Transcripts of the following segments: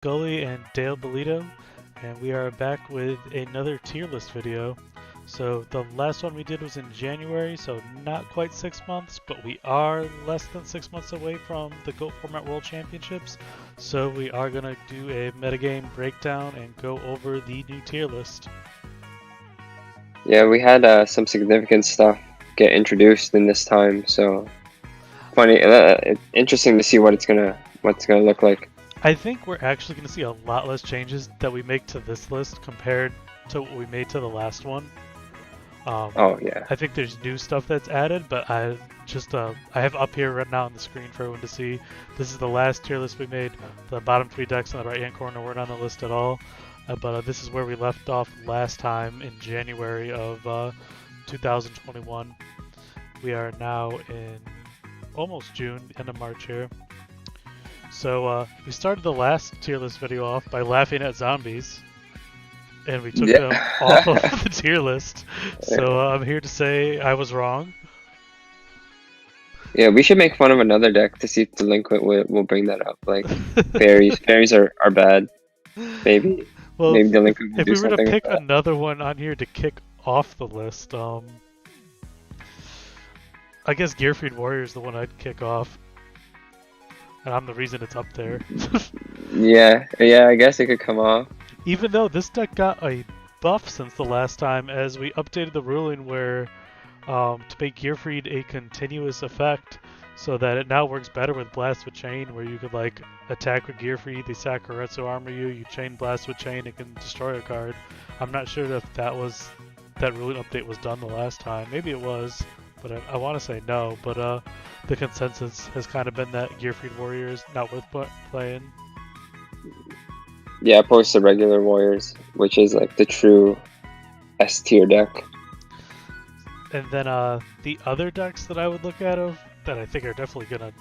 Skully and Dale Bellido, and we are back with another tier list video. So the last one we did was in January, so not quite 6 months, but we are less than 6 months away from the GOAT Format World Championships. So we are going to do a metagame breakdown and go over the new tier list. Yeah, we had some significant stuff get introduced in this time, so funny, interesting to see what it's gonna look like. I think we're actually going to see a lot less changes that we make to this list compared to what we made to the last one. Oh yeah. I think there's new stuff that's added, but I have up here right now on the screen for everyone to see. This is the last tier list we made. The bottom three decks in the right hand corner weren't on the list at all, but this is where we left off last time in January of 2021. We are now in almost June, end of March here. So we started the last tier list video off by laughing at zombies, and we took them off of the tier list. So I'm here to say I was wrong. Yeah, we should make fun of another deck to see if Delinquent will bring that up. Like fairies, fairies are bad. Maybe Delinquent will if do we were to something pick like that. another one on here to kick off the list, I guess Gravekeeper Warrior is the one I'd kick off. And I'm the reason it's up there. yeah, I guess it could come off. Even though this deck got a buff since the last time, as we updated the ruling where to make Gearfried a continuous effect, so that it now works better with Blast with Chain, where you could like attack with Gearfried, they Sakuretsu armor you chain Blast with Chain, it can destroy a card. I'm not sure if that ruling update was done the last time. Maybe it was, but I want to say no. But the consensus has kind of been that Gearfried Warrior is not worth playing. Yeah, opposed to regular Warriors, which is like the true S tier deck. And then the other decks that I would look at that I think are definitely gonna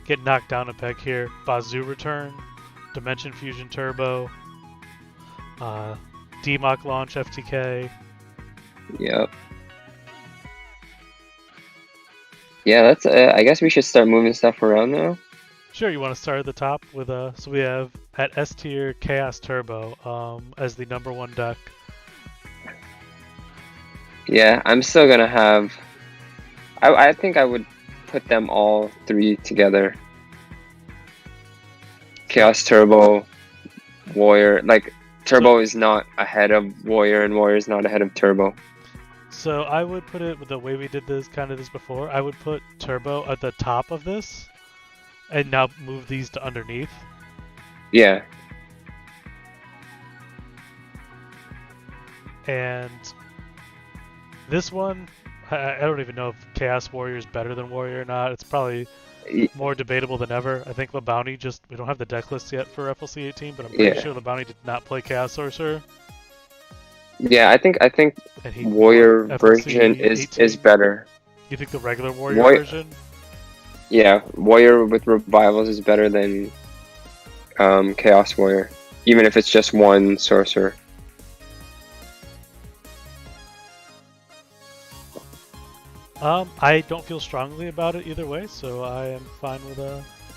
get knocked down a peg here: Bazoo Return, Dimension Fusion Turbo, DMOC Launch FTK. Yep. Yeah, that's. I guess we should start moving stuff around now. Sure, you want to start at the top with so we have at S tier Chaos Turbo as the number one deck. Yeah, I'm still gonna have. I think I would put them all three together. Chaos Turbo, Warrior. Like Turbo is not ahead of Warrior, and Warrior is not ahead of Turbo. So I would put it with the way we did this before. I would put Turbo at the top of this, and now move these to underneath. Yeah. And this one, I don't even know if Chaos Warrior is better than Warrior or not. It's probably more debatable than ever. I think LeBounty we don't have the deck list yet for FLC 18, but I'm pretty sure LeBounty did not play Chaos Sorcerer. Yeah, I think Warrior version is better. You think the regular Warrior version? Yeah, Warrior with revivals is better than Chaos Warrior, even if it's just one sorcerer. I don't feel strongly about it either way, so I am fine with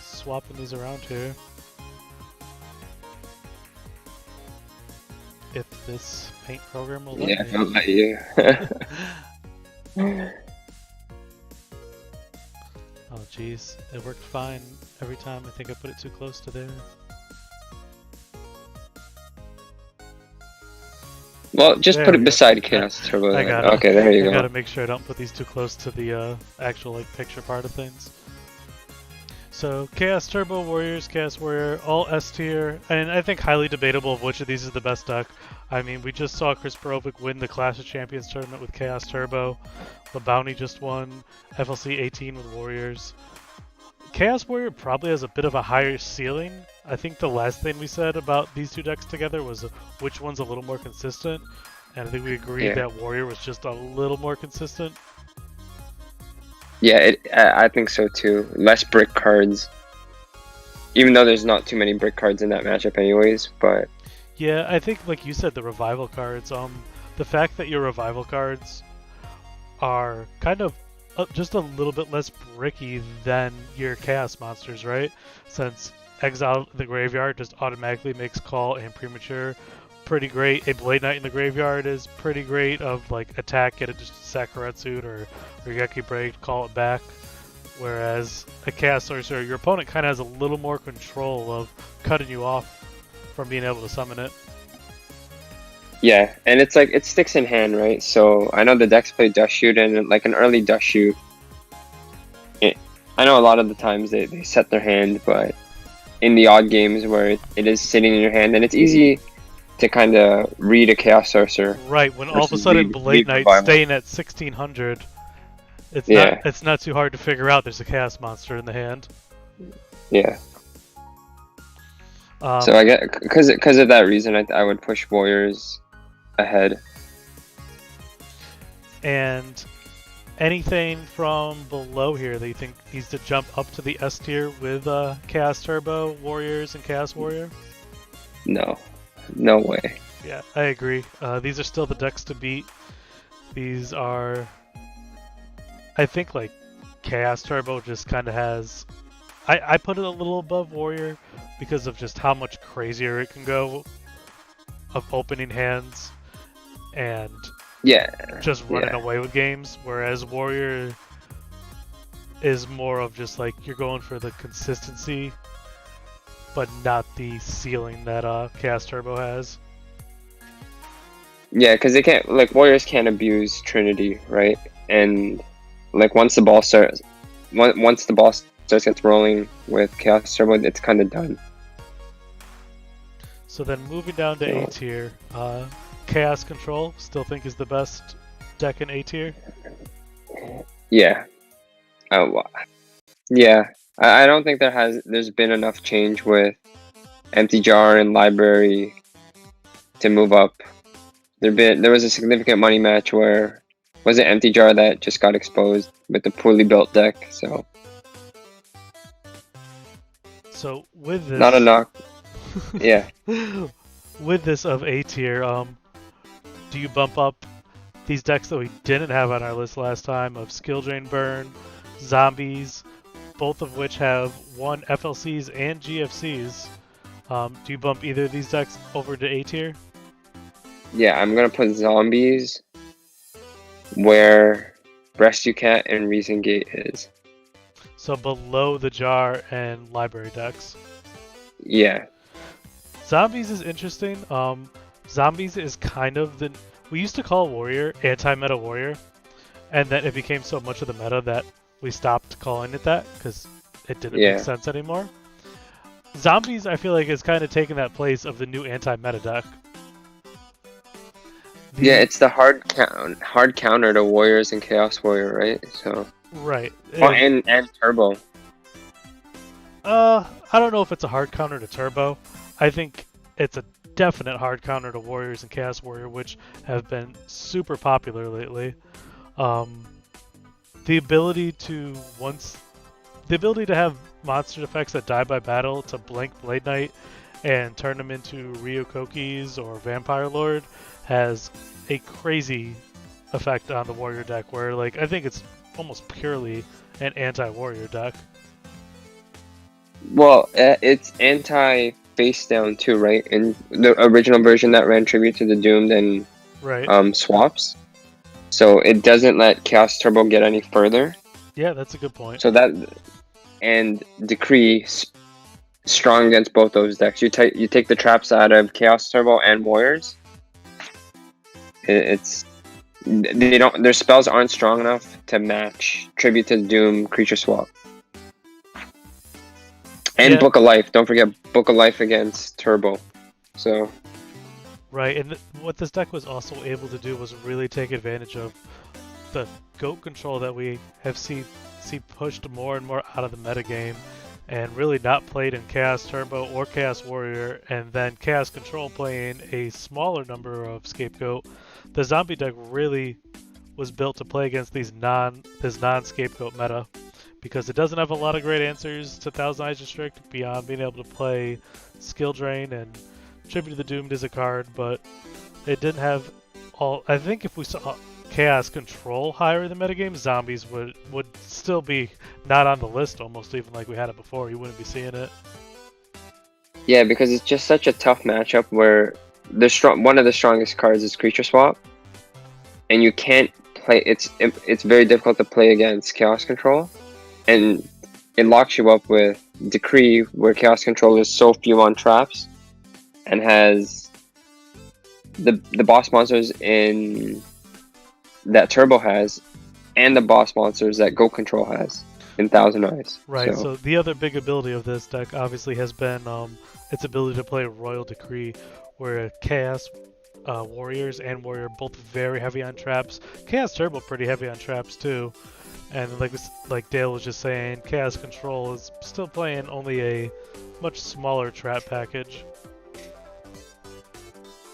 swapping these around here. If this paint program will let me. I'll let you. Oh jeez, it worked fine every time. I think I put it too close to there. Well, just put it beside Chaos Turbo. Okay, there you go. I gotta make sure I don't put these too close to the actual picture part of things. So Chaos Turbo Warriors, Chaos Warrior, all S tier, and I think highly debatable of which of these is the best deck. I mean, we just saw Chris Perovic win the Clash of Champions tournament with Chaos Turbo. LeBounty just won FLC 18 with Warriors. Chaos Warrior probably has a bit of a higher ceiling. I think the last thing we said about these two decks together was which one's a little more consistent, and I think we agreed that Warrior was just a little more consistent. Yeah, I think so too. Less brick cards. Even though there's not too many brick cards in that matchup anyways, but... Yeah, I think, like you said, the revival cards, the fact that your revival cards are kind of just a little bit less bricky than your chaos monsters, right? Since Exile the Graveyard just automatically makes Call and Premature pretty great. A Blade Knight in the Graveyard is pretty great of like attack, get it just Sakuretsu or Ryugeki Break, call it back. Whereas a Chaos Sorcerer, your opponent kind of has a little more control of cutting you off from being able to summon it. Yeah, and it's like it sticks in hand, right? So I know the decks play Dust Shoot, and like an early Dust Shoot, I know a lot of the times they set their hand, but in the odd games where it is sitting in your hand, and it's easy to kind of read a Chaos Sorcerer. Right, when all of a sudden Blade Knight's staying at 1600, it's not too hard to figure out there's a Chaos monster in the hand. Yeah. So I get because of that reason, I would push Warriors ahead. And anything from below here that you think needs to jump up to the S tier with Chaos Turbo, Warriors, and Chaos Warrior? No way. Yeah, I agree. These are still the decks to beat. These are, I think, like Chaos Turbo just kind of has. I put it a little above Warrior because of just how much crazier it can go of opening hands and just running away with games, whereas Warrior is more of just like you're going for the consistency but not the ceiling that Chaos Turbo has. Yeah, because they can't, like, Warriors can't abuse Trinity, right? And like once the ball starts gets rolling with Chaos Turbo, it's kind of done. So then moving down to A tier, Chaos Control still think is the best deck in A tier? Yeah. Yeah. I don't think there's been enough change with Empty Jar and Library to move up. There was a significant money match where was it Empty Jar that just got exposed with the poorly built deck, so with this, not a knock. Yeah. With this of A tier, do you bump up these decks that we didn't have on our list last time of Skill Drain Burn, Zombies, both of which have won FLCs and GFCs? Do you bump either of these decks over to A tier? Yeah, I'm gonna put Zombies where Rescue Cat and Reason Gate is. So below the Jar and Library decks. Yeah. Zombies is interesting. Zombies is kind of we used to call Warrior anti-meta Warrior, and then it became so much of the meta that we stopped calling it that because it didn't make sense anymore. Zombies, I feel like, is kind of taking that place of the new anti-meta deck. Yeah, it's the hard counter to Warriors and Chaos Warrior, right? So. Right. Oh, and Turbo. I don't know if it's a hard counter to Turbo. I think it's a definite hard counter to Warriors and Chaos Warrior, which have been super popular lately. The ability to have monster effects that die by battle to blink Blade Knight and turn them into Ryukokis or Vampire Lord has a crazy effect on the Warrior deck where, like, I think it's almost purely an anti-Warrior deck. Well, it's anti-face down too, right? In the original version that ran Tribute to the Doomed and swaps. So it doesn't let Chaos Turbo get any further. Yeah, that's a good point. So that and Decree strong against both those decks. You take the traps out of Chaos Turbo and Warriors. Their spells aren't strong enough to match Tribute to the Doom creature swap. And Book of Life. Don't forget Book of Life against Turbo. So. Right, and what this deck was also able to do was really take advantage of the GOAT control that we have see pushed more and more out of the metagame, and really not played in Chaos Turbo or Chaos Warrior, and then Chaos Control playing a smaller number of Scapegoat. The zombie deck really was built to play against this non-Scapegoat meta, because it doesn't have a lot of great answers to Thousand Eyes Restrict beyond being able to play Skill Drain, and Tribute to the Doomed is a card, but it didn't have all. I think if we saw Chaos Control higher in the metagame, Zombies would still be not on the list, almost even like we had it before. You wouldn't be seeing it. Yeah, because it's just such a tough matchup where one of the strongest cards is Creature Swap, and you can't play. It's very difficult to play against Chaos Control, and it locks you up with Decree, where Chaos Control is so few on traps, and has the boss monsters in that Turbo has, and the boss monsters that Go Control has in Thousand Eyes. Right, so the other big ability of this deck obviously has been its ability to play Royal Decree, where Chaos Warriors and Warrior are both very heavy on traps. Chaos Turbo pretty heavy on traps too. And like Dale was just saying, Chaos Control is still playing only a much smaller trap package.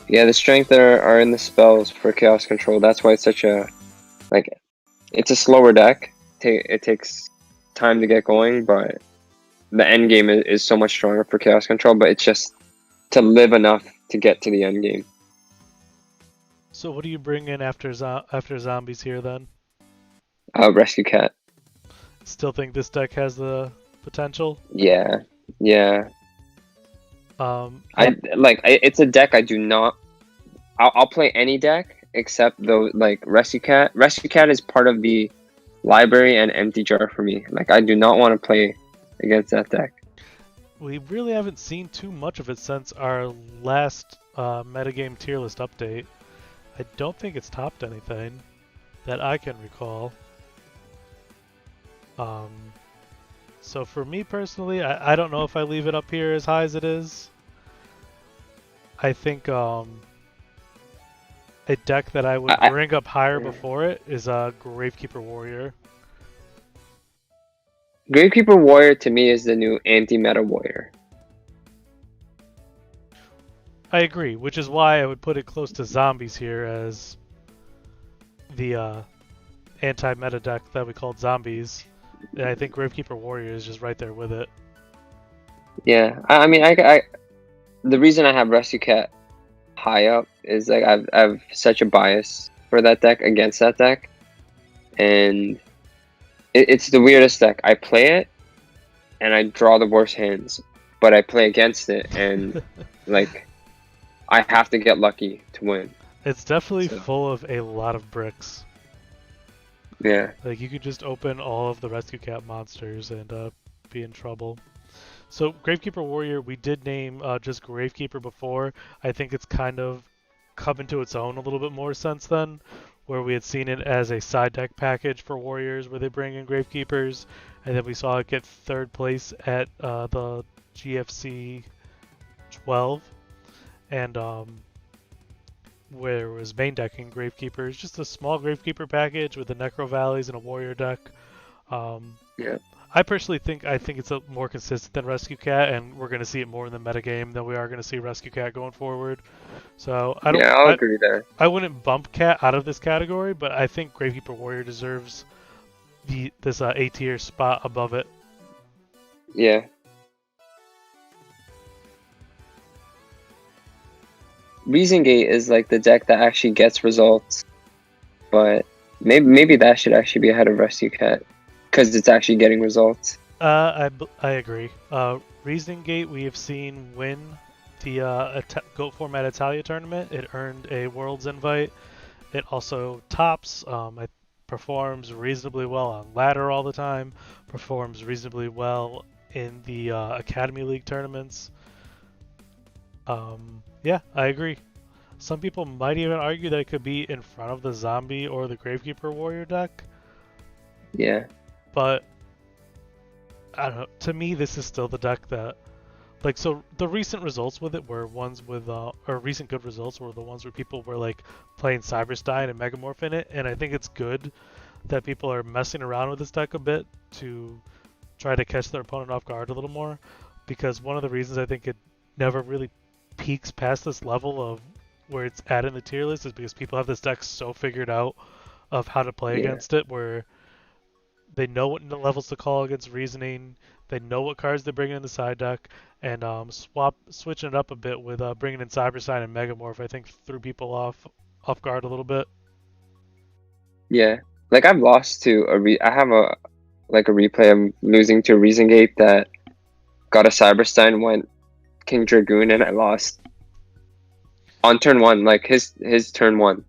Yeah, the strength are in the spells for Chaos Control. That's why it's such a it's a slower deck. It takes time to get going, but the end game is so much stronger for Chaos Control. But it's just to live enough to get to the end game. So what do you bring in after zombies here then? Rescue Cat. Still think this deck has the potential? Yeah. It's a deck I do not. I'll play any deck except though Rescue Cat. Rescue Cat is part of the library and empty jar for me. Like, I do not want to play against that deck. We really haven't seen too much of it since our last metagame tier list update. I don't think it's topped anything that I can recall. So for me personally, I don't know if I leave it up here as high as it is. I think a deck that I would bring up higher before it is Gravekeeper Warrior. Gravekeeper Warrior to me is the new anti-meta warrior. I agree, which is why I would put it close to zombies here as the anti-meta deck that we called zombies. And I think Gravekeeper Warrior is just right there with it. Yeah, I mean, the reason I have Rescue Cat high up is like I've such a bias for that deck against that deck, and it's the weirdest deck. I play it, and I draw the worst hands, but I play against it, and like I have to get lucky to win. It's definitely full of a lot of bricks. Yeah. Like, you could just open all of the Rescue Cat monsters and be in trouble. So, Gravekeeper Warrior, we did name just Gravekeeper before. I think it's kind of come into its own a little bit more since then, where we had seen it as a side deck package for Warriors where they bring in Gravekeepers, and then we saw it get third place at the GFC 12, and where it was main decking Gravekeepers, just a small Gravekeeper package with the Necro Valleys and a Warrior deck. Yeah. I personally think it's a more consistent than Rescue Cat, and we're going to see it more in the metagame than we are going to see Rescue Cat going forward. So I'll agree there. I wouldn't bump Cat out of this category, but I think Gravekeeper Warrior deserves this A tier spot above it. Yeah. Reason Gate is like the deck that actually gets results, but maybe that should actually be ahead of Rescue Cat because it's actually getting results. I agree. Reasoning Gate we have seen win the GOAT Format Italia tournament. It earned a Worlds invite. It also tops. It performs reasonably well on ladder all the time. Performs reasonably well in the Academy League tournaments. Yeah, I agree. Some people might even argue that it could be in front of the Zombie or the Gravekeeper Warrior deck. Yeah. But, I don't know. To me, this is still the deck that... Like, so the recent results with it were ones with... or recent good results were the ones where people were, like, playing Cyberstein and Megamorph in it. And I think it's good that people are messing around with this deck a bit to try to catch their opponent off guard a little more. Because one of the reasons I think it never really peaks past this level of where it's at in the tier list is because people have this deck so figured out of how to play against it, where they know what levels to call against Reasoning, they know what cards they bring in the side deck, and switching it up a bit with bringing in Cybersign and Megamorph, I think threw people off guard a little bit. Yeah, like I've lost to I have a replay of losing to a Reason Gate that got a Cyberstein, went King Dragoon and I lost on turn 1. Like his turn 1,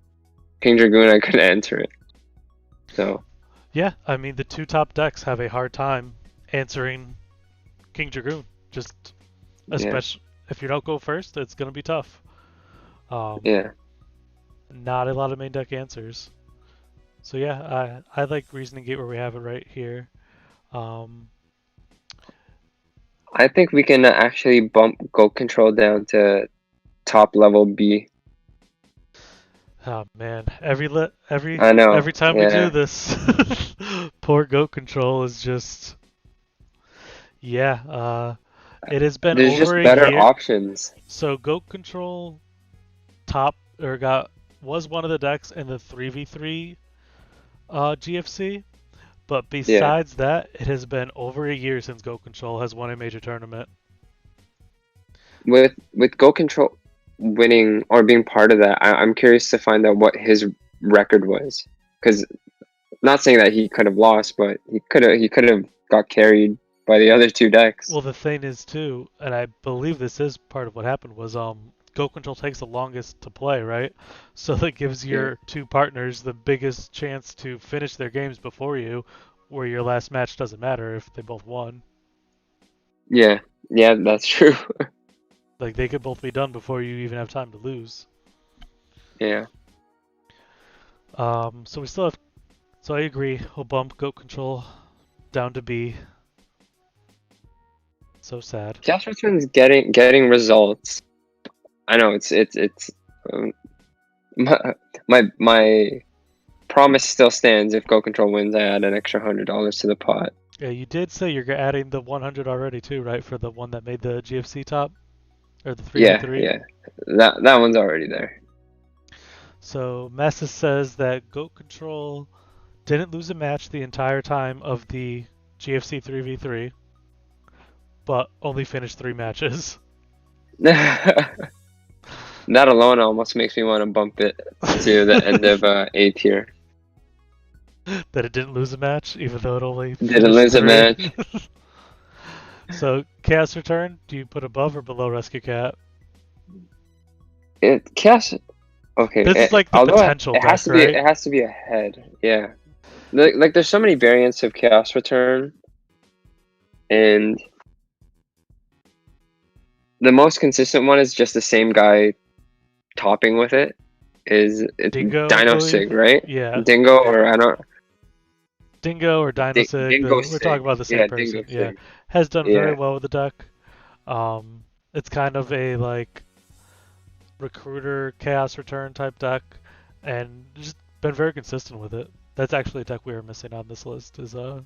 King Dragoon, I couldn't answer it. So Yeah, I mean the two top decks have a hard time answering King Dragoon. Just yeah, especially if you don't go first, it's gonna be tough. yeah. Not a lot of main deck answers. So yeah, I like Reasoning Gate where we have it right here. Um, I think we can actually bump Goat Control down to top level B. oh man, every I know. every time we do Yeah. this, poor Goat Control is just yeah. It has been There's over just a better year. options. So Goat Control was one of the decks in the 3v3 GFC, but Yeah. besides that, it has been over a year since Goat Control has won a major tournament. With Goat Control winning or being part of that, I'm curious to find out what his record was. Because not saying that he could have lost, but he could have got carried by the other two decks. Well, the thing is too, and I believe this is part of what happened was Goat Control takes the longest to play, right? So that gives Yeah. your two partners the biggest chance to finish their games before you, where your last match doesn't matter if they both won. Yeah. Yeah, that's true. Like they could both be done before you even have time to lose. Yeah. So we still have. So I agree. We'll bump Goat Control down to B. So sad. Chaos Return's getting results. I know it's um, my promise still stands. If Goat Control wins, I add an extra $100 to the pot. Yeah, you did say you're adding the 100 already too, right? For the one that made the GFC top or the Yeah, 3v3. yeah. That one's already there. So Massa says that Goat Control didn't lose a match the entire time of the GFC 3v3, but only finished 3 matches. That alone almost makes me want to bump it to the end of A tier. That it didn't lose a match, even though it only Didn't finished lose a 3. match. So Chaos Return, do you put above or below Rescue Cat? Chaos. Okay. This is like the Although potential it has deck, to be, right? it has to be ahead. Yeah. Like there's so many variants of Chaos Return, and the most consistent one is just the same guy topping with it. It's Dingo, I Dino believe. Sig, right? Yeah. Dingo, or I don't. Dingo or Dino Sig, Dingo we're Sig. talking about the same Yeah, person. Dingo Yeah. Sig. Has done very Yeah. well with the deck. It's kind of a like recruiter chaos return type deck, and just been very consistent with it. That's actually a deck we are missing on this list is a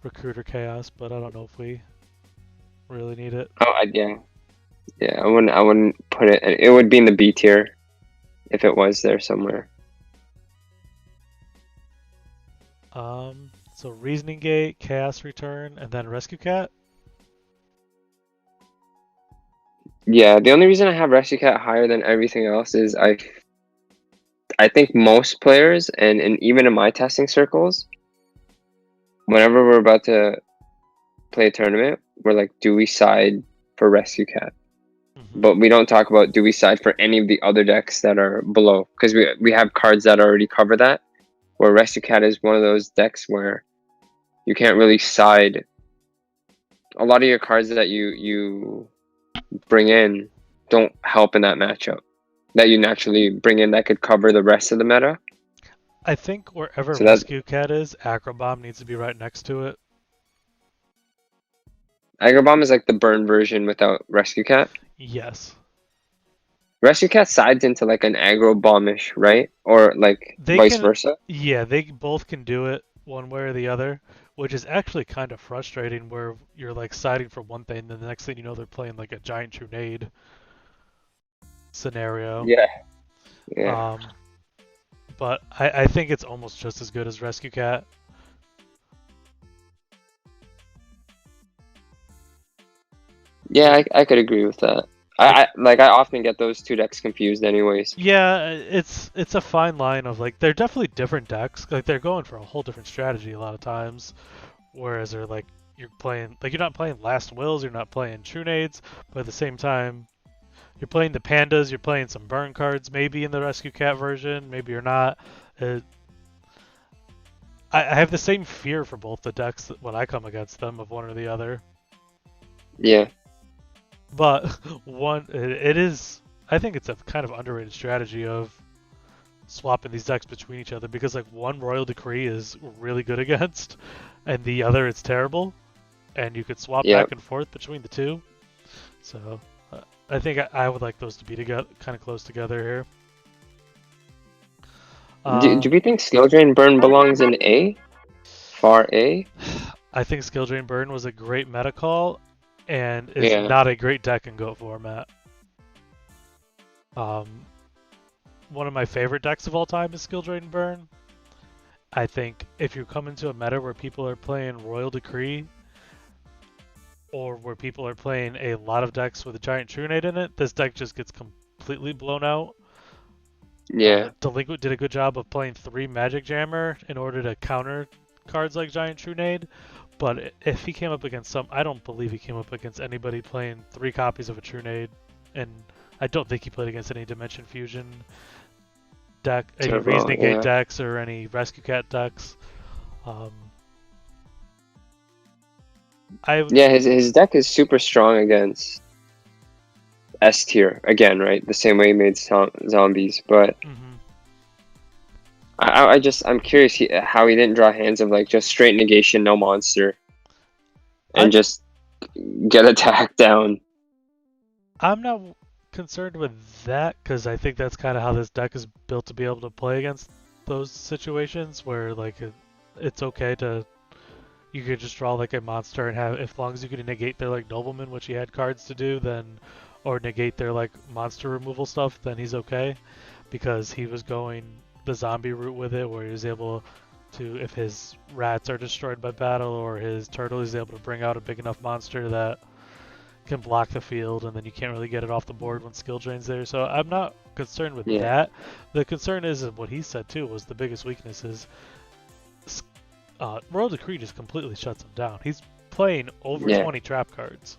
recruiter chaos, but I don't know if we really need it. Oh, yeah. Yeah, I wouldn't put it. It would be in the B tier if it was there somewhere. So Reasoning Gate, Chaos Return, and then Rescue Cat. Yeah, the only reason I have Rescue Cat higher than everything else is I think most players and even in my testing circles, whenever we're about to play a tournament, we're like, do we side for Rescue Cat? But we don't talk about do we side for any of the other decks that are below, because we have cards that already cover that, where Rescue Cat is one of those decks where you can't really side. A lot of your cards that you bring in don't help in that matchup that you naturally bring in that could cover the rest of the meta. I think wherever So that's Rescue Cat is, Acro Bomb needs to be right next to it. Aggro Bomb is like the burn version without Rescue Cat. Yes. Rescue Cat sides into like an Aggro Bomb-ish, right? Or like vice versa. Yeah, they both can do it one way or the other, which is actually kind of frustrating where you're like siding for one thing, and then the next thing you know they're playing like a giant Trunade scenario. Yeah. Yeah. But I think it's almost just as good as Rescue Cat. Yeah, I could agree with that. I often get those two decks confused anyways. Yeah, it's a fine line of like they're definitely different decks. Like they're going for a whole different strategy a lot of times, whereas they're like you're playing like you're not playing Last Wills, you're not playing True Nades, but at the same time you're playing the pandas, you're playing some burn cards, maybe in the Rescue Cat version, maybe you're not. Uh, I have the same fear for both the decks when I come against them of one or the other. Yeah. But it is. I think it's a kind of underrated strategy of swapping these decks between each other because like one Royal Decree is really good against, and the other it's terrible, and you could swap Yeah. back and forth between the two. So I think I would like those to be together, kind of close together here. Do we think Skill Drain Burn belongs in A? Far A? I think Skill Drain Burn was a great meta call, and is Yeah. not a great deck in GOAT format. One of my favorite decks of all time is Skill Drain Burn. I think if you come into a meta where people are playing Royal Decree, or where people are playing a lot of decks with a giant True Nade in it, this deck just gets completely blown out. Yeah. Delinquent did a good job of playing 3 Magic Jammer in order to counter cards like Giant True Nade, but if he came up against I don't believe he came up against anybody playing 3 copies of a True Nade, and I don't think he played against any Dimension Fusion deck, any Turbo, Reasoning Gate yeah. decks, or any Rescue Cat decks. Yeah, his deck is super strong against S tier again, right? The same way he made zombies, but I'm curious how he didn't draw hands of like just straight negation, no monster, and just get attacked down. I'm not concerned with that because I think that's kind of how this deck is built to be able to play against those situations where like it's okay to you could just draw like a monster and have as long as you can negate their like nobleman, which he had cards to do, then or negate their like monster removal stuff, then he's okay because he was going the zombie route with it where he was able to, if his rats are destroyed by battle or his turtle, he's able to bring out a big enough monster that can block the field, and then you can't really get it off the board when skill drain's there. So I'm not concerned with that. The concern is what he said too was the biggest weakness is Royal Decree just completely shuts him down. He's playing over 20 trap cards.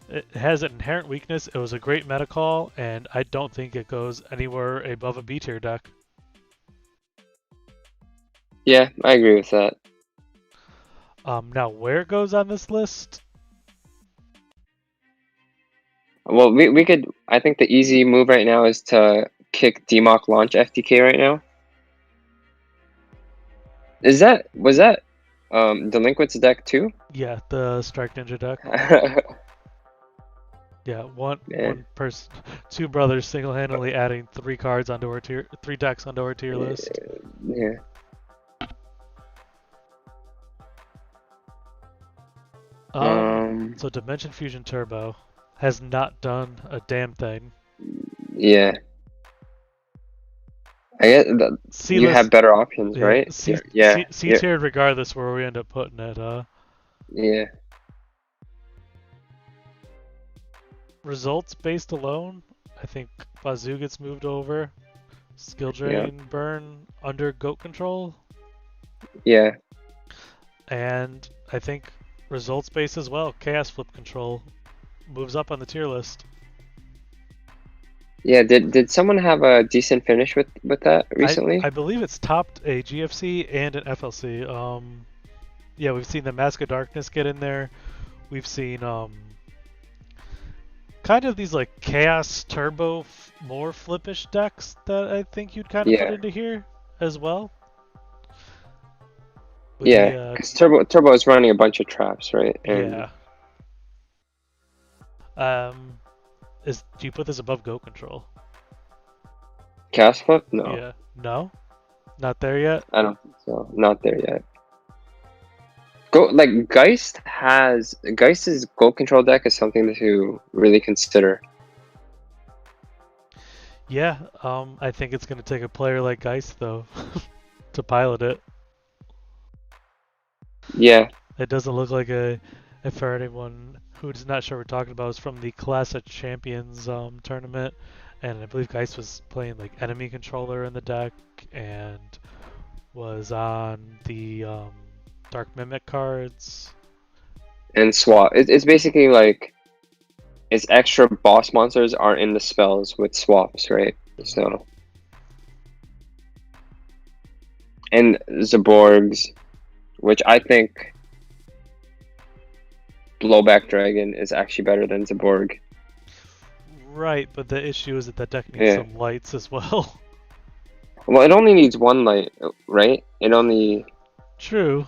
It has an inherent weakness. It was a great meta call, and I don't think it goes anywhere above a B tier deck. Yeah, I agree with that. Now, where it goes on this list? Well, we could. I think the easy move right now is to kick DMOC launch FTK right now. Was that Delinquent's deck too? Yeah, the Strike Ninja deck. Yeah, one person, 2 brothers single-handedly adding 3 cards onto our 3 decks onto our tier list. Yeah. So Dimension Fusion Turbo has not done a damn thing. Yeah. I guess you have better options, right? C tiered regardless where we end up putting it. Yeah. Results based alone, I think Bazoo gets moved over. Skill Drain Burn under GOAT control. Yeah. And I think results based as well. Chaos Flip control moves up on the tier list. Yeah, did someone have a decent finish with that recently? I believe it's topped a GFC and an FLC. Yeah, we've seen the Mask of Darkness get in there. We've seen kind of these like Chaos Turbo more flippish decks that I think you'd kind of put into here as well. Yeah, because Turbo is running a bunch of traps, right? And yeah. Do you put this above GOAT control? Chaos Flip? No. Yeah. No? Not there yet? I don't think so. Not there yet. Geist's GOAT control deck is something to really consider. Yeah, I think it's going to take a player like Geist, though, to pilot it. Yeah. It doesn't look like for anyone who's not sure what we're talking about, it's from the Clash of Champions tournament, and I believe Geist was playing like enemy controller in the deck, and was on the Dark Mimic cards. and swap. It's basically like its extra boss monsters are in the spells with swaps, right? So, and Zaborgs, which I think Blowback Dragon is actually better than Zaborg. Right, but the issue is that that deck needs Yeah. some lights as well. Well, it only needs one light, right? It only. True.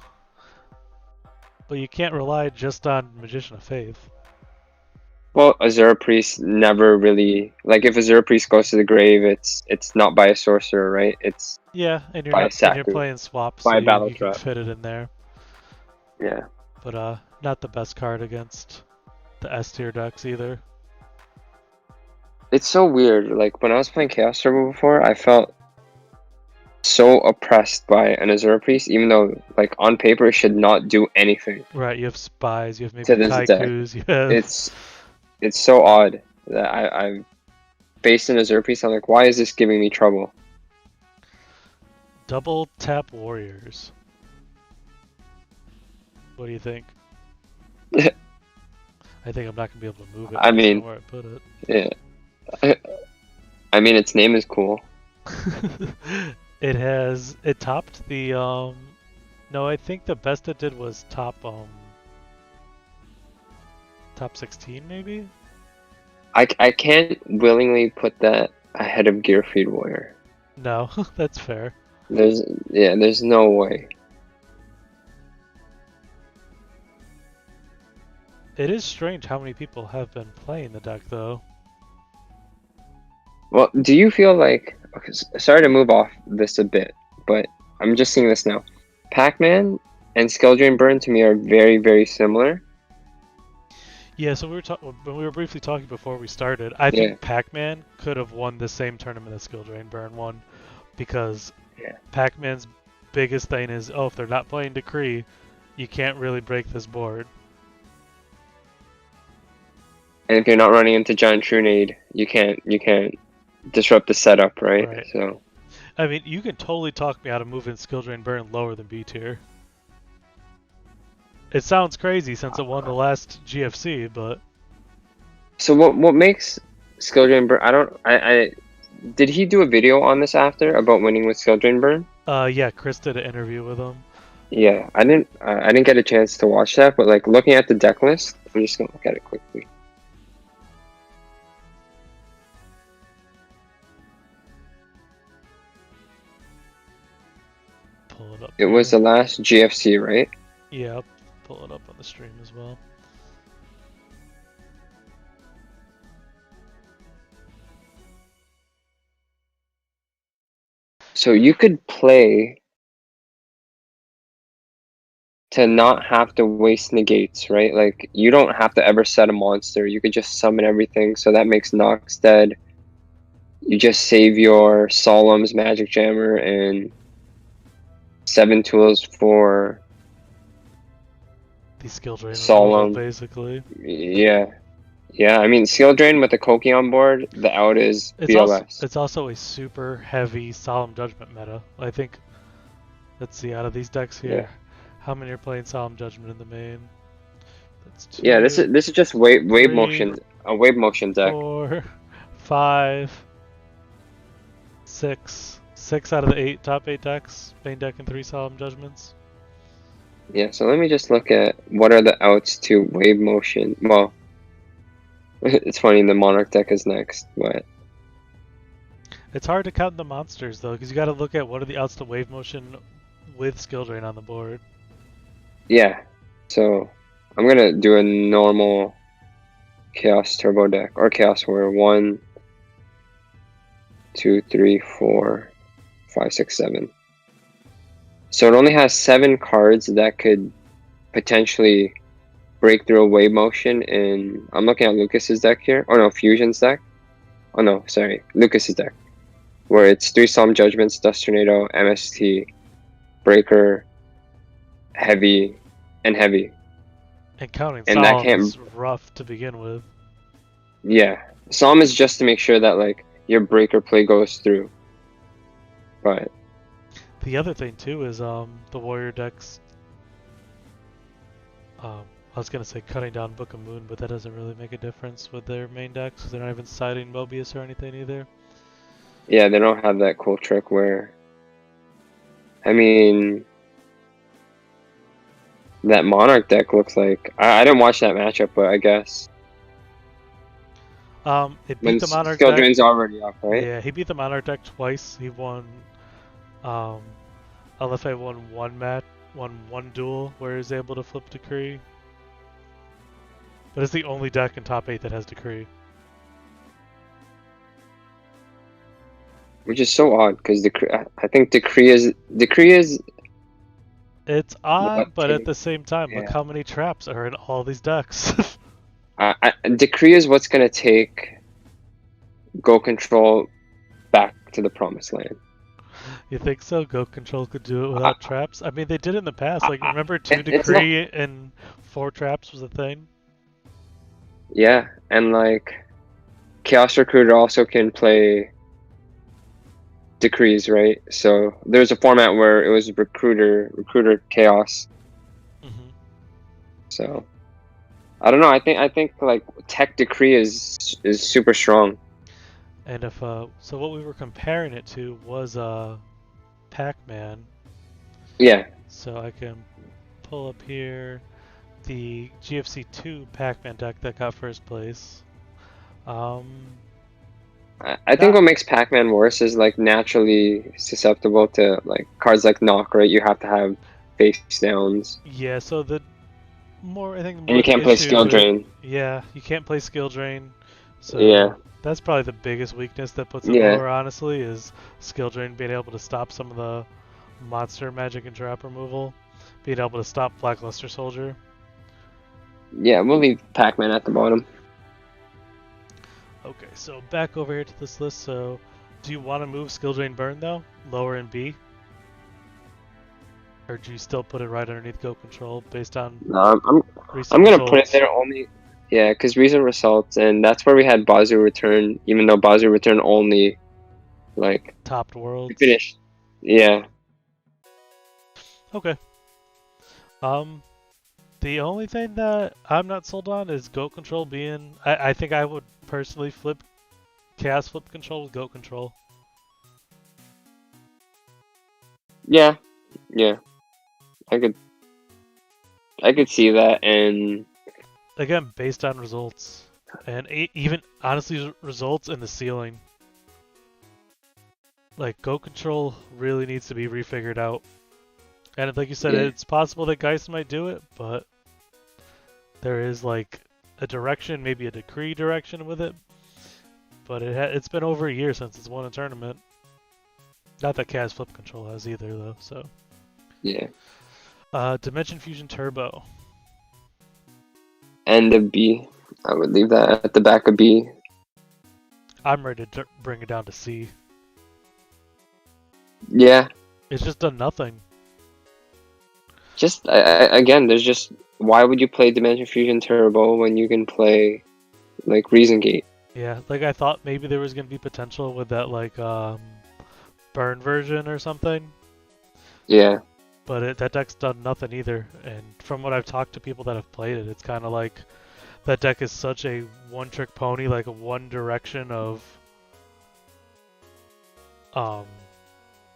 But you can't rely just on Magician of Faith. Well, Azura Priest never really like if Azura Priest goes to the grave, it's not by a sorcerer, right? It's Yeah, and you're by a not and you're Saku, playing swap, so by a battle you can trap. fit it in there. Yeah. But not the best card against the S tier decks either. It's so weird. Like when I was playing Chaos Turbo before, I felt so oppressed by an Azura Priest, even though like on paper it should not do anything Right, you have spies, you have maybe to this deck. Kaikus, you have It's so odd that I've faced an Azura Priest. I'm like, why is this giving me trouble? double tap warriors. What do you think? I think I'm not gonna be able to move it. I mean, where I put it. yeah. I mean, its name is cool. It topped the no, I think the best it did was top 16 maybe? I can't willingly put that ahead of Gearfeed Warrior. No, that's fair. There's no way. It is strange how many people have been playing the deck though. Well, do you feel like, okay, sorry to move off this a bit, but I'm just seeing this now. Pac-Man and Skill Drain Burn to me are very, very similar. Yeah, so when we were briefly talking before we started, I think Pac-Man could have won the same tournament that Skill Drain Burn won, because Pac-Man's biggest thing is, if they're not playing Decree, you can't really break this board. And if you're not running into Giant Trunade, you can't disrupt the setup, right? So I mean, you can totally talk me out of moving Skill Drain Burn lower than B tier. It sounds crazy since it won the last GFC, but so what makes Skill Drain Burn? I did he do a video on this after about winning with Skill Drain Burn? Yeah, Chris did an interview with him. Yeah, I didn't get a chance to watch that, but like looking at the deck list, I'm just gonna look at it quickly. Pull it up. It was the last GFC, right? Yeah, I'll pull it up on the stream as well. So you could play to not have to waste negates, right? Like you don't have to ever set a monster. You could just summon everything. So that makes Nox dead. You just save your Solemn's Magic Jammer and 7 tools for the Skill Drain Solemn, basically. Yeah. I mean, Skill Drain with the Koki on board, the out is BLS. It's also a super heavy Solemn Judgment meta. I think, let's see, out of these decks here, how many are playing Solemn Judgment in the main? That's 2. Yeah, this is just wave motion, a wave motion deck. 4, 5, 6. 6 out of the top 8 decks, main deck and 3 Solemn Judgments. Yeah, so let me just look at what are the outs to wave motion. Well, it's funny, the Monarch deck is next, but it's hard to count the monsters though, because you got to look at what are the outs to wave motion with Skill Drain on the board. Yeah, so I'm gonna do a normal Chaos Turbo deck or Chaos Warrior. 1, 2, 3, 4, 5, 6, 7. So it only has 7 cards that could potentially break through a wave motion. And I'm looking at Lucas's deck here. Oh no, Fusion's deck. Oh no, sorry, Lucas's deck, where it's 3 Solemn Judgments, Dust Tornado, MST, Breaker, Heavy, and Heavy. And counting and Solemn is rough to begin with. Yeah, Solemn is just to make sure that like your Breaker play goes through. But the other thing too is the Warrior decks I was gonna say cutting down Book of Moon, but that doesn't really make a difference with their main decks because they're not even siding Mobius or anything either. Yeah, they don't have that cool trick where, I mean, that Monarch deck looks like, I didn't watch that matchup, but I guess It when beat the Monarch skill deck. drain's already up, right? Yeah, he beat the Monarch deck twice. He won. LFA won one duel where he was able to flip Decree. But it's the only deck in top 8 that has Decree. Which is so odd because I think Decree is It's odd, what but at the same time, look yeah. how many traps are in all these decks. Decree is what's gonna take Go Control back to the promised land. You think so? Go Control could do it without traps? I mean, they did in the past. Like, remember 2 it's not, Decree and 4 traps was a thing? yeah, and like Chaos Recruiter also can play Decrees, right? So there's a format where it was Recruiter Chaos. Mm-hmm. So I don't know. I think like Tech Decree is super strong. And if so what we were comparing it to was Pac-Man. Yeah. So I can pull up here the GFC2 Pac-Man deck that got first place. I think what makes Pac-Man worse is like naturally susceptible to like cards like Knock, right? You have to have face downs. Yeah, so the more I think the And more you the can't play issue Skill with, Drain. yeah, you can't play Skill Drain. So Yeah. that's probably the biggest weakness that puts it Yeah. lower, honestly, is Skill Drain being able to stop some of the monster magic and trap removal, being able to stop Blackluster Soldier. Yeah, we'll leave Pac-Man at the bottom. Okay, so back over here to this list. So, do you want to move Skill Drain Burn though, lower in B, or do you still put it right underneath Go Control based on I'm gonna put it there only. Yeah, because recent results, and that's where we had Bazoo Return. Even though Bazoo Return only like topped worlds? finished. Yeah. Okay. The only thing that I'm not sold on is Go Control being. I think I would personally flip Chaos Flip Control with Go Control. Yeah. Yeah. I could see that, and Again, based on results. And even, honestly, results in the ceiling. Like, Go Control really needs to be refigured out. And like you said, yeah. it's possible that Geist might do it, but there is, like, a direction, maybe a Decree direction with it. But it's been over a year since it's won a tournament. Not that Chaos Flip Control has either, though, so. Yeah. Dimension Fusion Turbo. And a B. I would leave that at the back of B. I'm ready to bring it down to C. Yeah. It's just done nothing. Just again, there's just why would you play Dimension Fusion Turbo when you can play like Reason Gate? Yeah, like I thought maybe there was gonna be potential with that like burn version or something. Yeah. But that deck's done nothing either. And from what I've talked to people that have played it, it's kind of like that deck is such a one-trick pony, like a one direction of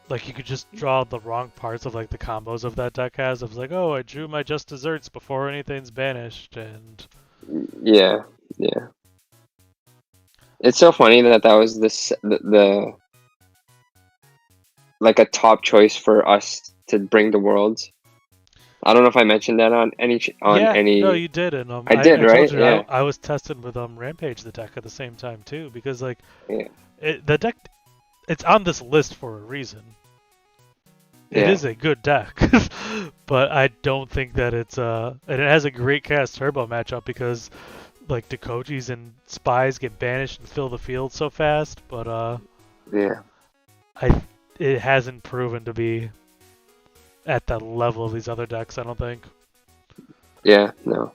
like you could just draw the wrong parts of like the combos of that deck has. It was like, oh, I drew my just desserts before anything's banished, and Yeah. Yeah. It's so funny that was the like a top choice for us to bring the worlds. I don't know if I mentioned that on any. No, you did, and I did, I right? told you Yeah. I was testing with Rampage the deck at the same time too, because like Yeah. the deck, it's on this list for a reason. It is a good deck, but I don't think that it's and it has a great cast turbo matchup because like Dakojis and Spies get banished and fill the field so fast, but Yeah. it hasn't proven to be at the level of these other decks, I don't think. Yeah, no.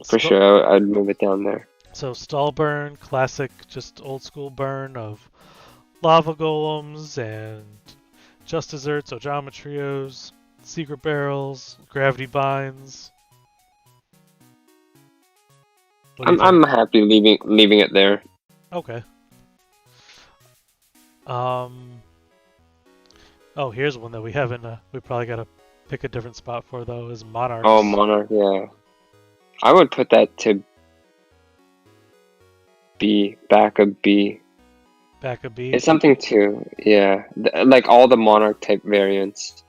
For sure, I'd move it down there. So Stall Burn, classic, just old school burn of Lava Golems and Just Desserts, Ojama Trios, Secret Barrels, Gravity Binds. What do you I'm think? happy leaving it there. Okay. Oh, here's one that we haven't. We probably gotta pick a different spot for though. Is Oh, Monarchs. Monarch, yeah. I would put that to B, back of B. Back of B. It's something too, yeah. Like all the Monarch type variants.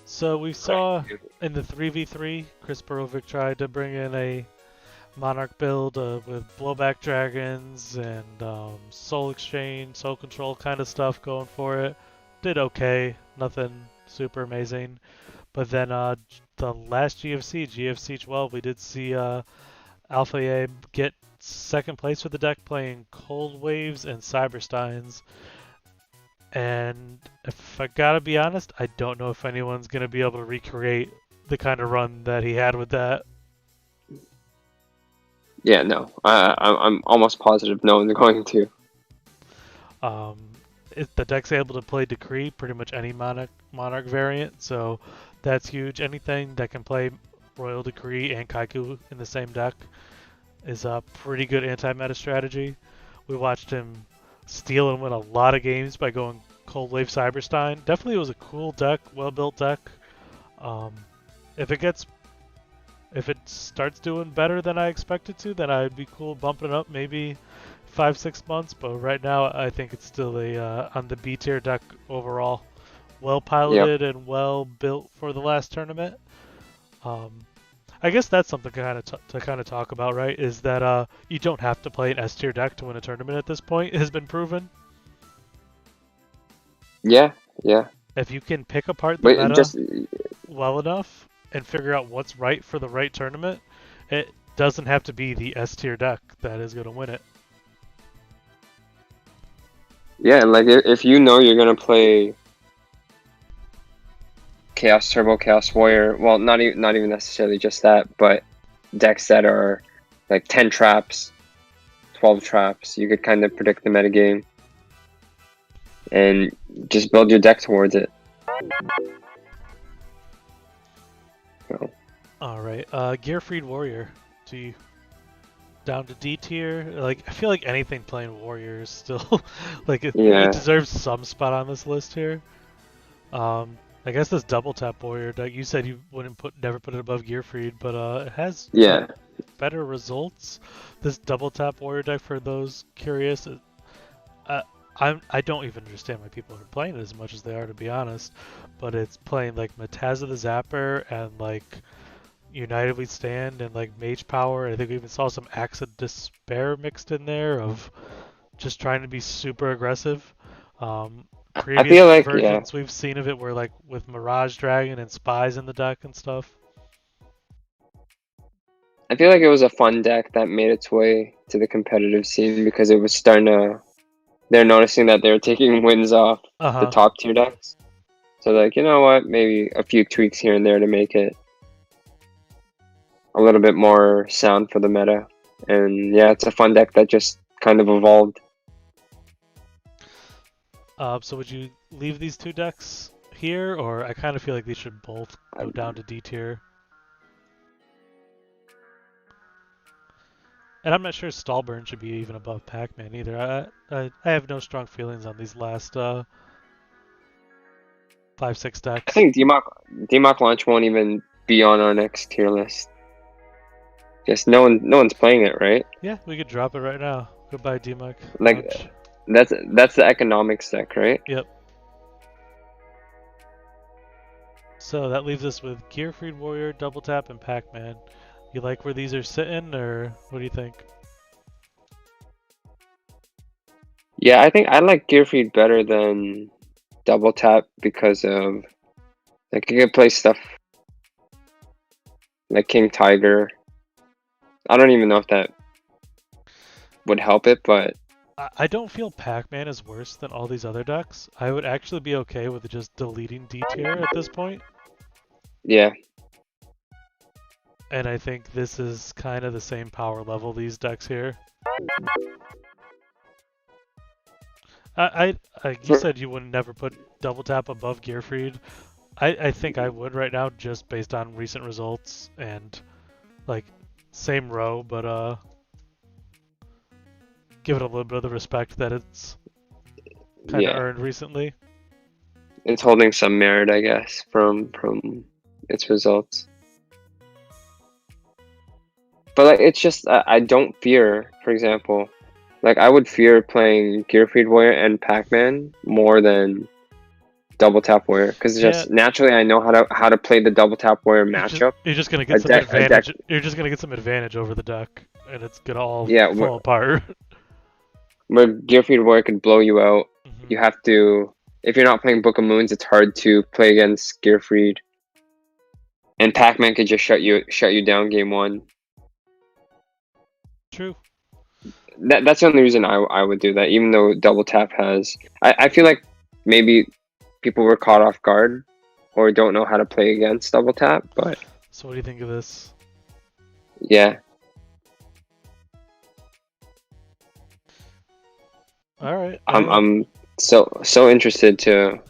So we saw in the 3v3, Chris Borovic tried to bring in a Monarch build with blowback dragons and soul exchange, soul control kind of stuff going for it. Did okay, nothing super amazing. But then the last GFC, GFC 12, we did see Alpha A get second place with the deck playing Cold Waves and Cybersteins. And if I gotta be honest, I don't know if anyone's gonna be able to recreate the kind of run that he had with that. Yeah, no. I'm almost positive no one's going to. Um, the deck's able to play Decree, pretty much any Monarch variant, so that's huge. Anything that can play Royal Decree and Kaiku in the same deck is a pretty good anti-meta strategy. We watched him steal and win a lot of games by going Cold Wave Cyberstein. Definitely was a cool deck, well-built deck. Um, if it starts doing better than I expect it to, then I'd be cool bumping it up maybe 5-6 months. But right now, I think it's still a on the B tier deck overall, well Yep. piloted and well built for the last tournament. Um, I guess that's something to kind of talk about, right? Is that you don't have to play an S tier deck to win a tournament at this point. It has been proven. Yeah, yeah. If you can pick apart the But meta just well enough and figure out what's right for the right tournament, it doesn't have to be the S tier deck that is going to win it. yeah, like if you know you're gonna play Chaos Turbo, Chaos Warrior, well, not even necessarily just that, but decks that are like 10 traps, 12 traps, you could kind of predict the metagame and just build your deck towards it. So, All right, Gearfried Warrior. Do you down to D tier? Like I feel like anything playing Warrior is still like it yeah, deserves some spot on this list here. I guess this double tap Warrior deck. You said you wouldn't never put it above Gearfried, but it has yeah. better results. This double tap Warrior deck, for those curious, uh, I don't even understand why people are playing it as much as they are, to be honest. But it's playing like Mataza the Zapper and like United We Stand and like Mage Power. I think we even saw some Axe of Despair mixed in there of just trying to be super aggressive. I Previous feel like, yeah, versions we've seen of it were like with Mirage Dragon and Spies in the deck and stuff. I feel like it was a fun deck that made its way to the competitive scene because it was starting to. They're noticing that they're taking wins off Uh the huh. top tier decks. So, like, you know what? Maybe a few tweaks here and there to make it a little bit more sound for the meta. And yeah, it's a fun deck that just kind of evolved. So would you leave these two decks here, or I kind of feel like these should both go down to D tier? And I'm not sure Stallburn should be even above Pac-Man either. I have no strong feelings on these last 5-6 I decks. think DMOC launch won't even be on our next tier list. Just no one's playing it, right? Yeah, we could drop it right now. Goodbye, DMUC. Like Launch. that's the economics deck, right? Yep. So that leaves us with Gearfried Warrior, Double Tap, and Pac-Man. You like where these are sitting, or what do you think? Yeah, I think I like Gearfried better than Double Tap because of like you can play stuff like King Tiger. I don't even know if that would help it, but I don't feel Pac-Man is worse than all these other decks. I would actually be okay with just deleting D tier at this point. yeah, And I think this is kind of the same power level, these decks here. You said you would never put Double Tap above Gearfried. I think I would right now, just based on recent results and like same row, but give it a little bit of the respect that it's kind of Yeah, earned recently. it's holding some merit, I guess, from its results. But like, it's just I don't fear, for example, like I would fear playing Gearfried Warrior and Pac-Man more than Double Tap Warrior because Yeah, just naturally I know how to play the Double Tap Warrior matchup. you're just gonna A get some deck, a deck. advantage. You're just gonna get some advantage over the deck, and it's gonna all Yeah, fall apart. where Gearfried Warrior could blow you out. Mhm. You have to, if you're not playing Book of Moons, it's hard to play against Gearfried. And Pac-Man could just shut you down game one. True. That's the only reason I would do that. Even though Double Tap has, I feel like maybe people were caught off guard or don't know how to play against Double Tap. But So what do you think of this? yeah, All right. I'm so interested to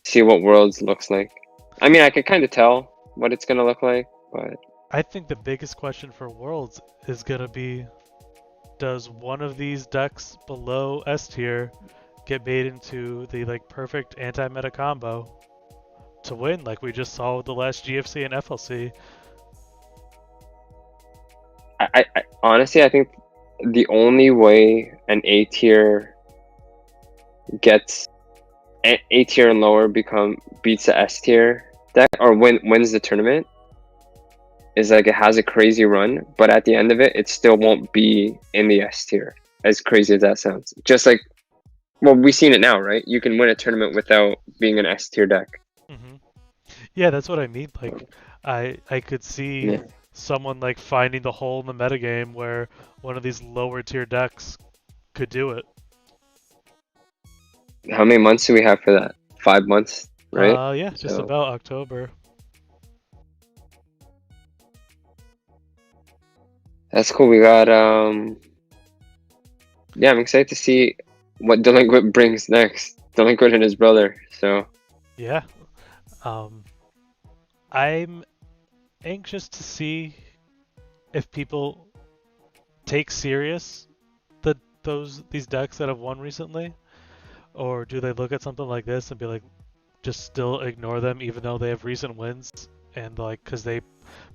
see what Worlds looks like. I mean, I could kind of tell what it's gonna look like, but I think the biggest question for Worlds is gonna be, does one of these decks below S tier get made into the like perfect anti-meta combo to win, like we just saw with the last GFC and FLC? I honestly I think the only way an A tier gets A tier and lower beats the S tier deck or wins the tournament is like it has a crazy run, but at the end of it, it still won't be in the S tier. As crazy as that sounds, just like well, we've seen it now, right? You can win a tournament without being an S tier deck. Mm-hmm. Yeah, that's what I mean. Like, I could see Yeah. someone like finding the hole in the metagame where one of these lower tier decks could do it. How many months do we have for that? 5 months, right? Yeah, just So about October. that's cool. We got yeah, I'm excited to see what Delinquent brings next. Delinquent and his brother. So Yeah. Um, I'm anxious to see if people take serious these decks that have won recently, or do they look at something like this and be like, just still ignore them even though they have recent wins, and like because they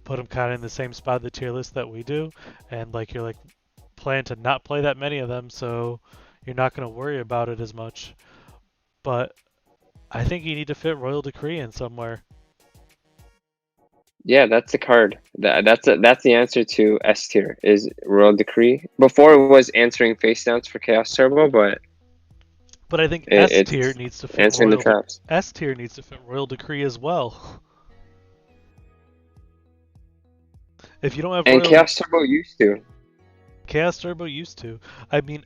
put them kind of in the same spot in the tier list that we do, and like you're like plan to not play that many of them, so you're not going to worry about it as much. But I think you need to fit Royal Decree in somewhere. yeah, that's the card. That's the answer to S tier is Royal Decree. Before it was answering face downs for Chaos Turbo, but But I think it's answering the traps. S tier needs to fit Royal Decree as well. If you don't have And Royal Chaos Turbo used to. Chaos Turbo used to. I mean,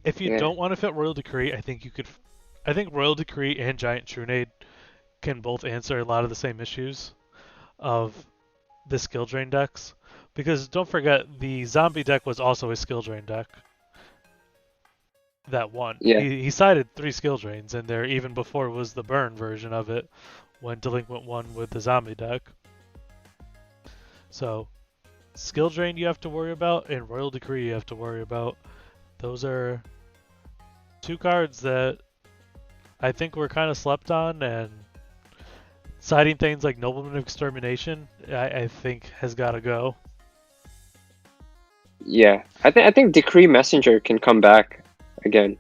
if you Yeah. don't want to fit Royal Decree, I think you could. I think Royal Decree and Giant Trunade can both answer a lot of the same issues of the skill drain decks. Because don't forget, the zombie deck was also a skill drain deck that won. Yeah. He cited 3 skill drains in there even before it was the burn version of it when Delinquent won with the zombie deck. So, skill drain you have to worry about, and Royal Decree you have to worry about. Those are 2 cards that I think were kind of slept on, and citing things like Nobleman of Extermination, I think has got to go. Yeah. I think Decree Messenger can come back again.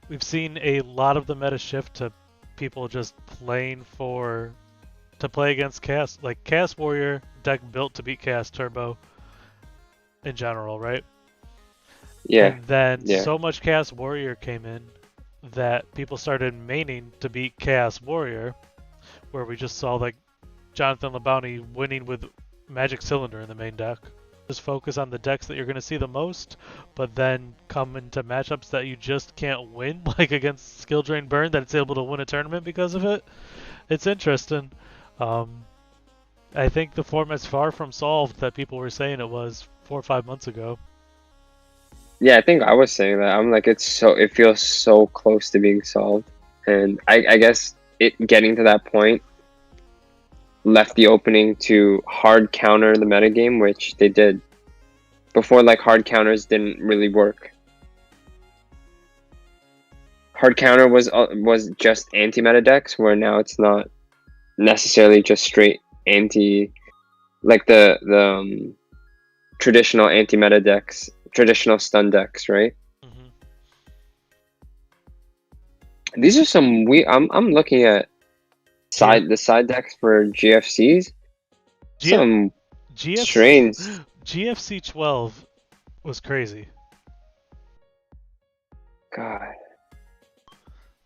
We've seen a lot of the meta shift to people just playing to play against Chaos, like Chaos Warrior deck built to beat Chaos Turbo in general, right? Yeah. And then Yeah. so much Chaos Warrior came in that people started maining to beat Chaos Warrior, where we just saw like Jonathan LeBounty winning with Magic Cylinder in the main deck. Just focus on the decks that you're going to see the most, but then come into matchups that you just can't win, like against Skill Drain Burn, that it's able to win a tournament because of it. It's interesting. I think the format's far from solved that people were saying it was 4 or 5 months ago. Yeah, I think I was saying that. I'm like, it feels so close to being solved. And I guess it getting to that point left the opening to hard counter the metagame, which they did. Before, like, hard counters didn't really work. Hard counter was just anti-meta decks, where now it's not necessarily just straight anti, like the traditional anti-meta decks, traditional stun decks, right? Mm-hmm. These are some I'm looking at the side decks for GFCs. Some strange. GFC 12 was crazy. God.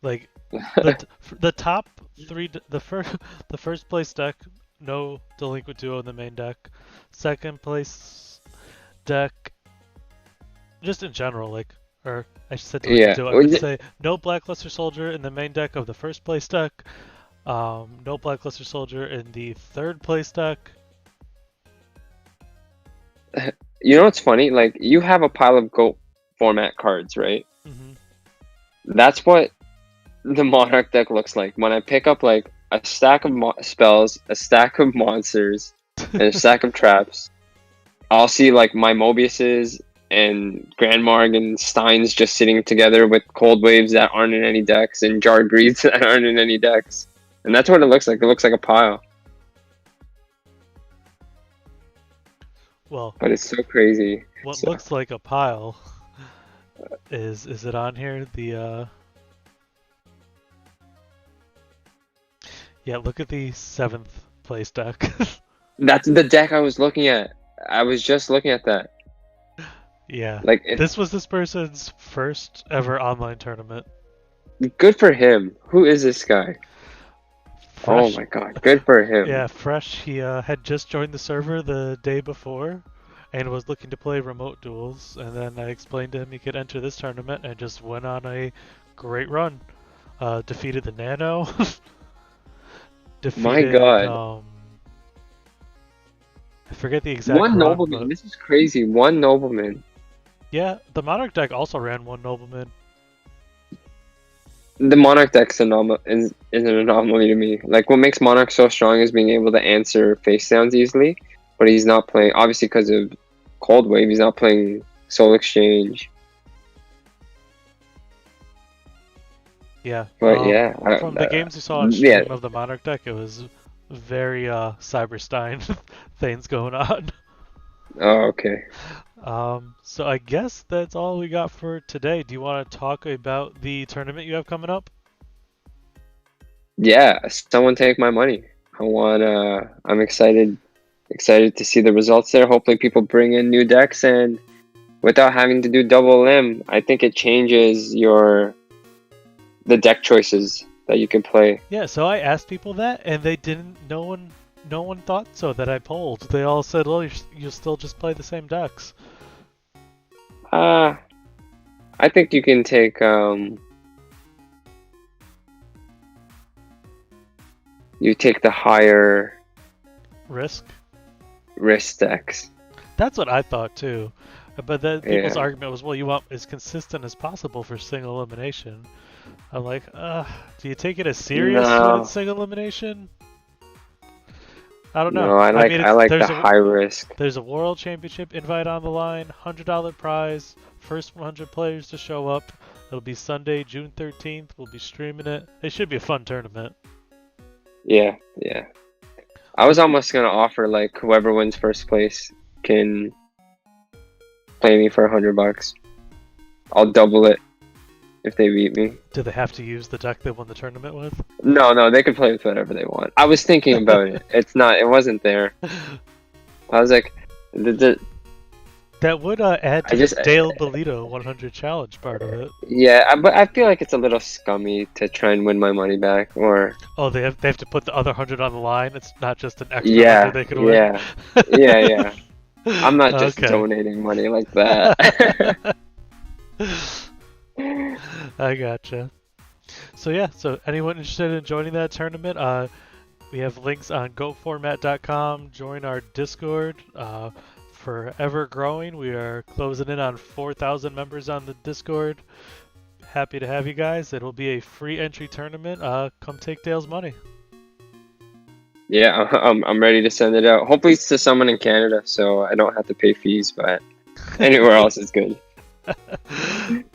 Like the top three, the first place deck, no Delinquent Duo in the main deck. Second place deck, just in general, like, or I said Delinquent Duo. I would say no Blackluster Soldier in the main deck of the first place deck. No Blackluster Soldier in the third place deck. You know what's funny? Like, you have a pile of GOAT format cards, right? Mm-hmm. That's what the Monarch deck looks like. When I pick up like a stack of spells, a stack of monsters, and a stack of traps, I'll see like my Mobiuses and Grand Marg and Steins just sitting together with Cold Waves that aren't in any decks and Jarred Greeds that aren't in any decks. And that's what it looks like. It looks like a pile. Well, but it's so crazy. What looks like a pile is it on here? The yeah, look at the 7th place deck. That's the deck I was looking at. I was just looking at that. Yeah. Like, this was this person's first ever online tournament. Good for him. Who is this guy? Fresh. Oh my god, good for him. Yeah, Fresh. He had just joined the server the day before and was looking to play remote duels, and then I explained to him he could enter this tournament and just went on a great run. Defeated the Nano. My god. I forget the exact one run, nobleman. but... This is crazy. One nobleman. Yeah, the Monarch deck also ran one nobleman. The Monarch deck's is an anomaly to me. Like, what makes Monarch so strong is being able to answer face downs easily, but he's not playing, obviously because of Cold Wave, he's not playing Soul Exchange. Yeah. But yeah. From the games you saw on stream of the Monarch deck, it was very Cyberstein things going on. Oh, okay. So I guess that's all we got for today. Do you want to talk about the tournament you have coming up? Yeah, someone take my money. I'm excited to see the results there. Hopefully people bring in new decks, and without having to do double limb, I think it changes the deck choices that you can play. Yeah, so I asked people that, and they didn't. No one thought so that I polled. They all said, "Well, you still just play the same decks." I think you can take you take the higher risk decks. That's what I thought too. But then people's argument was, well, you want as consistent as possible for single elimination. I'm like, do you take it as serious when it's single elimination? I don't know. No, I like the high risk. There's a World Championship invite on the line, $100 prize, first 100 players to show up. It'll be Sunday, June 13th. We'll be streaming it. It should be a fun tournament. Yeah. I was almost gonna offer, like, whoever wins first place can play me for $100. I'll double it if they beat me. Do they have to use the deck they won the tournament with? No, they can play with whatever they want. I was thinking about it. It wasn't there. I was like, that would add to the Dale Bellido 100 challenge part of it. Yeah, but I feel like it's a little scummy to try and win my money back, or... Oh, they have to put the other 100 on the line? It's not just an extra 100 they could win? Yeah. I'm not just donating money like that. I gotcha. So anyone interested in joining that tournament, we have links on goformat.com. Join our Discord. Forever growing. We are closing in on 4,000 members on the Discord. Happy to have you guys. It'll be a free entry tournament. Come take Dale's money. Yeah, I'm ready to send it out. Hopefully it's to someone in Canada, so I don't have to pay fees. But anywhere else is good.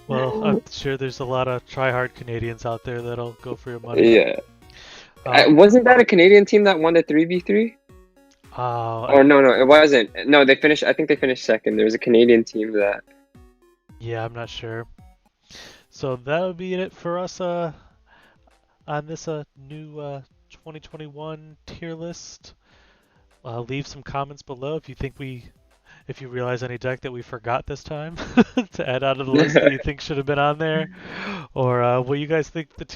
Well, I'm sure there's a lot of try-hard Canadians out there that'll go for your money. Yeah. Um, Wasn't that a Canadian team that won the 3v3? Or no, it wasn't. No, they finished. I think they finished second. There was a Canadian team that. Yeah, I'm not sure. So that would be it for us on this new 2021 tier list. Leave some comments below if you think if you realize any deck that we forgot this time to add out of the list that you think should have been on there, or what you guys think the tier